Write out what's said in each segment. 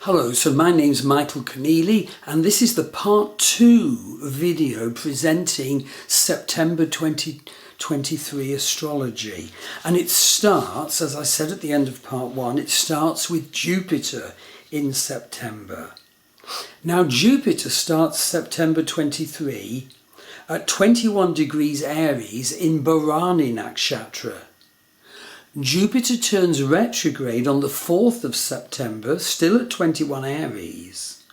Hello, so my name's Michael Conneely and this is the part 2 video presenting September 2023 astrology. And it starts, as I said at the end of part 1, it starts with Jupiter in September. Now Jupiter starts September 23 at 21 degrees Aries in Bharani Nakshatra. Jupiter turns retrograde on the 4th of September, still at 21 Aries.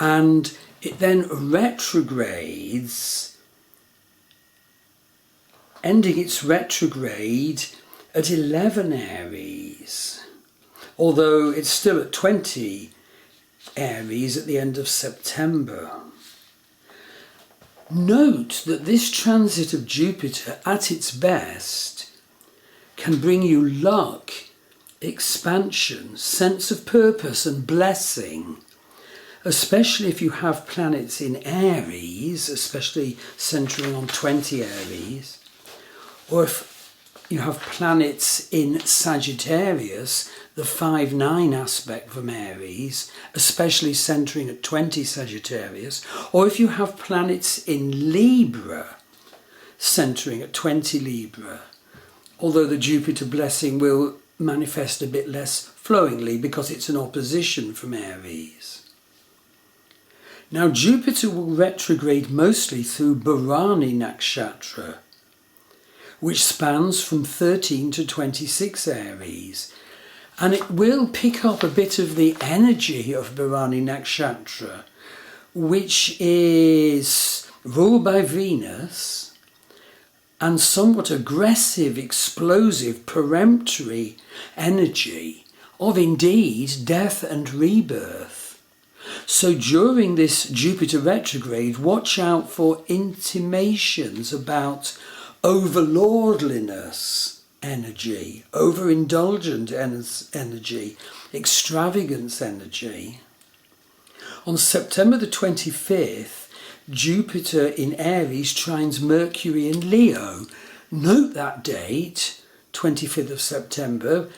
And it then retrogrades, ending its retrograde at 11 Aries, although it's still at 20 Aries at the end of September. Note that this transit of Jupiter at its best can bring you luck, expansion, sense of purpose and blessing, especially if you have planets in Aries, especially centering on 20 Aries, or if you have planets in Sagittarius, the 5-9 aspect from Aries, especially centering at 20 Sagittarius, or if you have planets in Libra, centering at 20 Libra, although the Jupiter blessing will manifest a bit less flowingly because it's an opposition from Aries. Now Jupiter will retrograde mostly through Bharani Nakshatra, which spans from 13 to 26 Aries, and it will pick up a bit of the energy of Bharani Nakshatra, which is ruled by Venus, and somewhat aggressive, explosive, peremptory energy of indeed death and rebirth. So during this Jupiter retrograde, watch out for intimations about overlordliness energy, overindulgent energy, extravagance energy. On September the 25th, Jupiter in Aries trines Mercury in Leo. Note that date, 25th of September,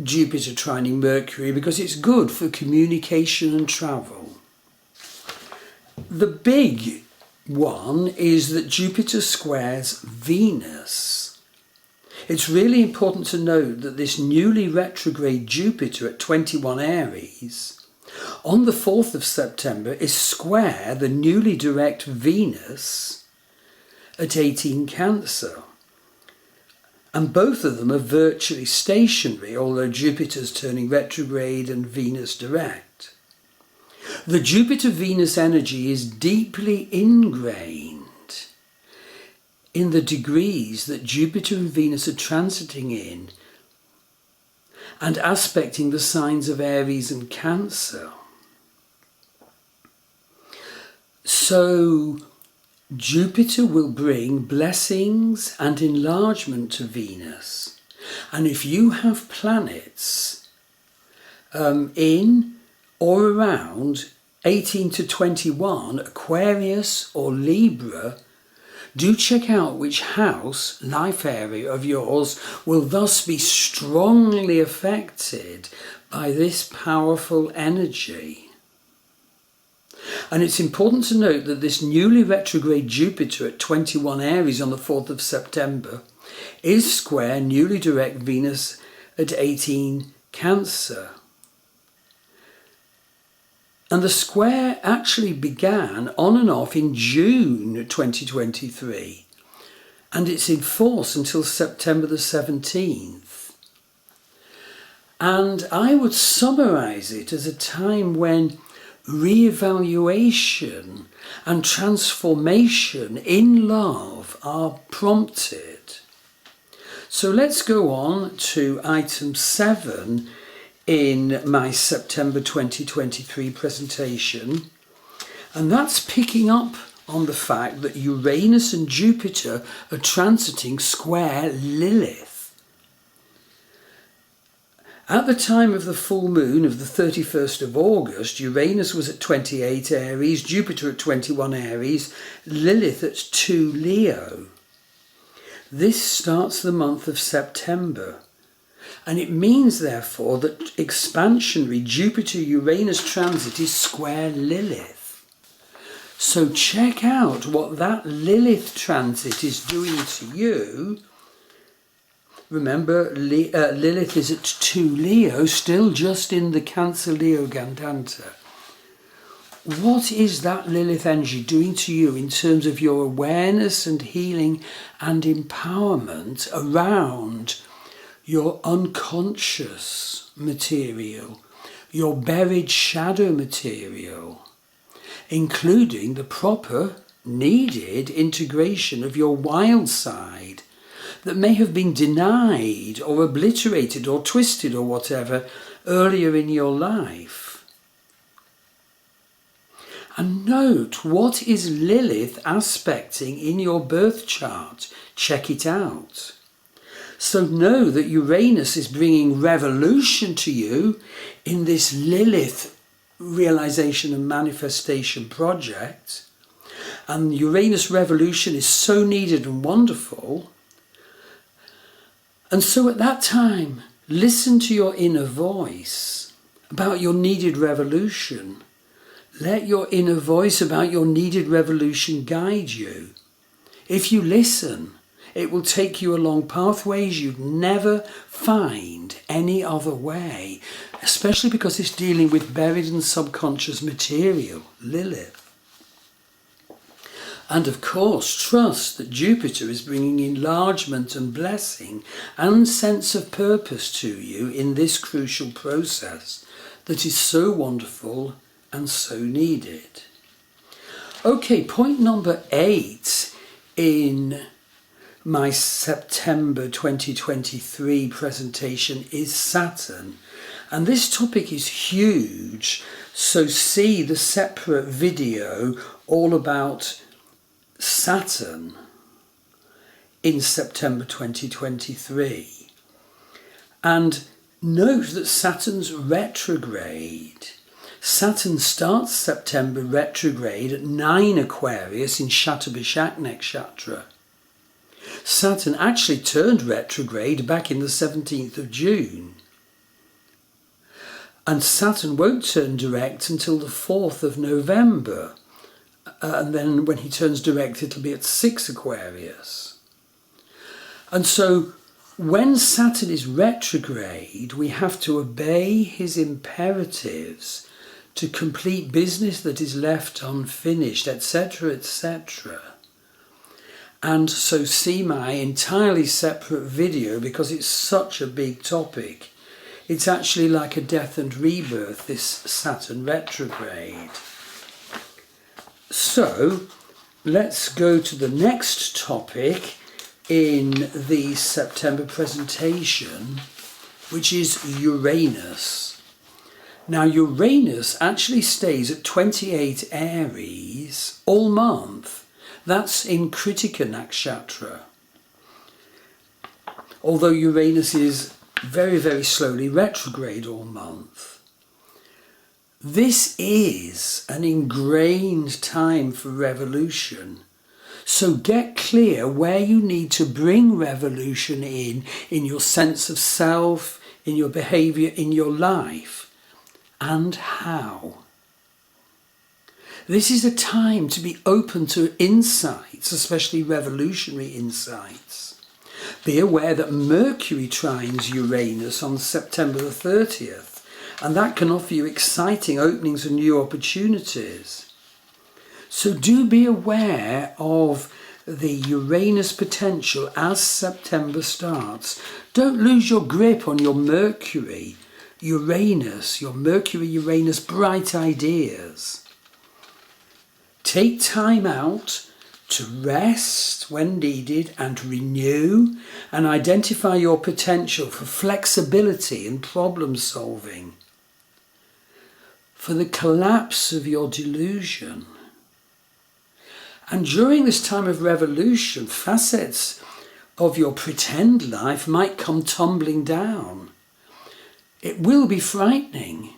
Jupiter trining Mercury, because it's good for communication and travel. The big one is that Jupiter squares Venus. It's really important to note that this newly retrograde Jupiter at 21 Aries on the 4th of September is square the newly direct Venus at 18 Cancer. And both of them are virtually stationary, although Jupiter's turning retrograde and Venus direct. The Jupiter-Venus energy is deeply ingrained in the degrees that Jupiter and Venus are transiting in and aspecting the signs of Aries and Cancer. So Jupiter will bring blessings and enlargement to Venus. And if you have planets in or around 18 to 21, Aquarius or Libra, do check out which house, life area of yours will thus be strongly affected by this powerful energy. And it's important to note that this newly retrograde Jupiter at 21 Aries on the 4th of September is square newly direct Venus at 18 Cancer. And the square actually began on and off in June 2023, and it's in force until September the 17th. And I would summarise it as a time when re-evaluation and transformation in love are prompted. So let's go on to item 7 in my September 2023 presentation, and that's picking up on the fact that Uranus and Jupiter are transiting square Lilith. At the time of the full moon of the 31st of August, Uranus was at 28 Aries, Jupiter at 21 Aries, Lilith at 2 Leo. This starts the month of September. And it means, therefore, that expansionary Jupiter-Uranus transit is square Lilith. So check out what that Lilith transit is doing to you. Remember, Lilith is at 2 Leo, still just in the Cancer-Leo Gandanta. What is that Lilith energy doing to you in terms of your awareness and healing and empowerment around your unconscious material, your buried shadow material, including the proper, needed integration of your wild side that may have been denied or obliterated or twisted or whatever earlier in your life? And note, what is Lilith aspecting in your birth chart? Check it out. So know that Uranus is bringing revolution to you in this Lilith realization and manifestation project. And Uranus revolution is so needed and wonderful. And so at that time, listen to your inner voice about your needed revolution. Let your inner voice about your needed revolution guide you. If you listen, it will take you along pathways you'd never find any other way, especially because it's dealing with buried and subconscious material, Lilith. And of course, trust that Jupiter is bringing enlargement and blessing and sense of purpose to you in this crucial process that is so wonderful and so needed. Okay, point number 8 in my September 2023 presentation is Saturn. And this topic is huge, so see the separate video all about Saturn in September 2023. And note that Saturn's retrograde. Saturn starts September retrograde at 9 Aquarius in Shatabhishak Nakshatra. Saturn actually turned retrograde back in the 17th of June. And Saturn won't turn direct until the 4th of November. And then when he turns direct, it'll be at 6 Aquarius. And so when Saturn is retrograde, we have to obey his imperatives to complete business that is left unfinished, etc., etc. And so see my entirely separate video because it's such a big topic. It's actually like a death and rebirth, this Saturn retrograde. So let's go to the next topic in the September presentation, which is Uranus. Now Uranus actually stays at 28 Aries all month. That's in Kritika Nakshatra. Although Uranus is very, very slowly retrograde all month. This is an ingrained time for revolution. So get clear where you need to bring revolution in your sense of self, in your behaviour, in your life. And how. This is a time to be open to insights, especially revolutionary insights. Be aware that Mercury trines Uranus on September the 30th, and that can offer you exciting openings and new opportunities. So do be aware of the Uranus potential as September starts. Don't lose your grip on your Mercury, Uranus, your Mercury-Uranus bright ideas. Take time out to rest when needed and renew and identify your potential for flexibility and problem solving, for the collapse of your delusion. And during this time of revolution, facets of your pretend life might come tumbling down. It will be frightening,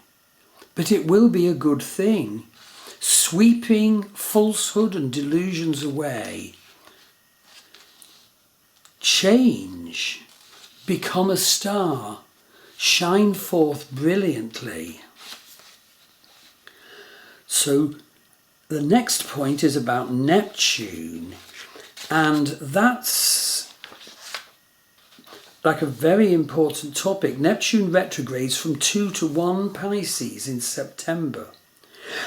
but it will be a good thing, sweeping falsehood and delusions away. Change, become a star, shine forth brilliantly. So the next point is about Neptune, and that's like a very important topic. Neptune retrogrades from 2 to 1 Pisces in September.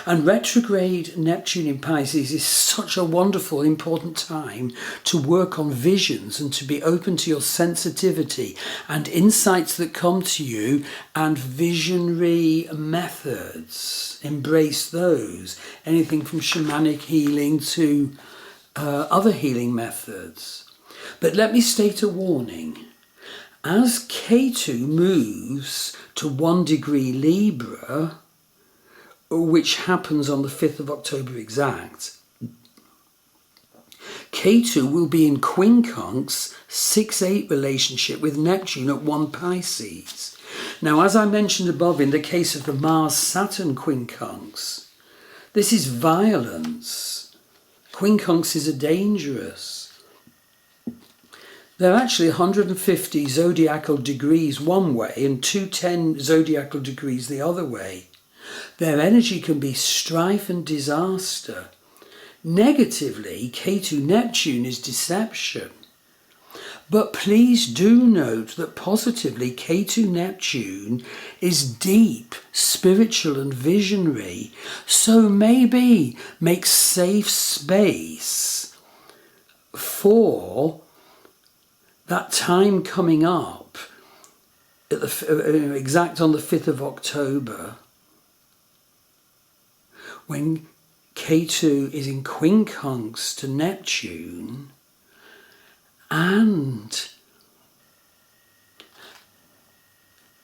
And retrograde Neptune in Pisces is such a wonderful, important time to work on visions and to be open to your sensitivity and insights that come to you and visionary methods. Embrace those. Anything from shamanic healing to other healing methods. But let me state a warning. As Ketu moves to 1 degree Libra, which happens on the 5th of October exact, Ketu will be in quincunx 6-8 relationship with Neptune at 1 Pisces. Now, as I mentioned above, in the case of the Mars-Saturn quincunx, this is violence. Quincunxes are dangerous. They're actually 150 zodiacal degrees one way and 210 zodiacal degrees the other way. Their energy can be strife and disaster. Negatively, Ketu Neptune is deception. But please do note that positively, Ketu Neptune is deep, spiritual and visionary. So maybe make safe space for that time coming up, at the, exact on the 5th of October, when Ketu is in quincunx to Neptune, and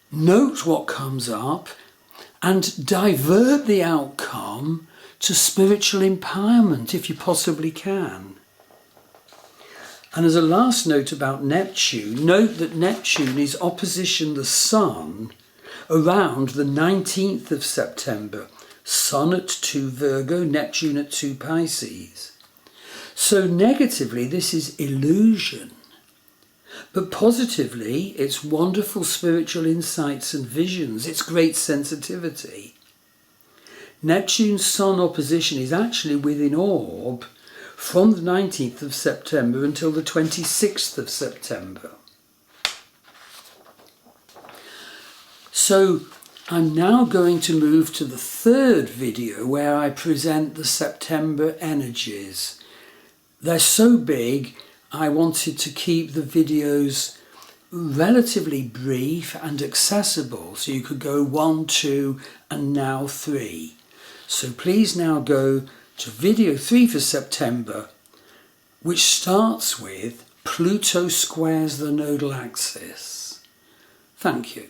note what comes up and divert the outcome to spiritual empowerment if you possibly can. And as a last note about Neptune, note that Neptune is opposition the Sun around the 19th of September. Sun at 2 Virgo, Neptune at 2 Pisces. So negatively, this is illusion. But positively, it's wonderful spiritual insights and visions. It's great sensitivity. Neptune's Sun opposition is actually within orb from the 19th of September until the 26th of September. So I'm now going to move to the 3rd video where I present the September energies. They're so big, I wanted to keep the videos relatively brief and accessible, so you could go 1, 2 and now 3. So please now go to video 3 for September, which starts with Pluto squares the Nodal Axis. Thank you.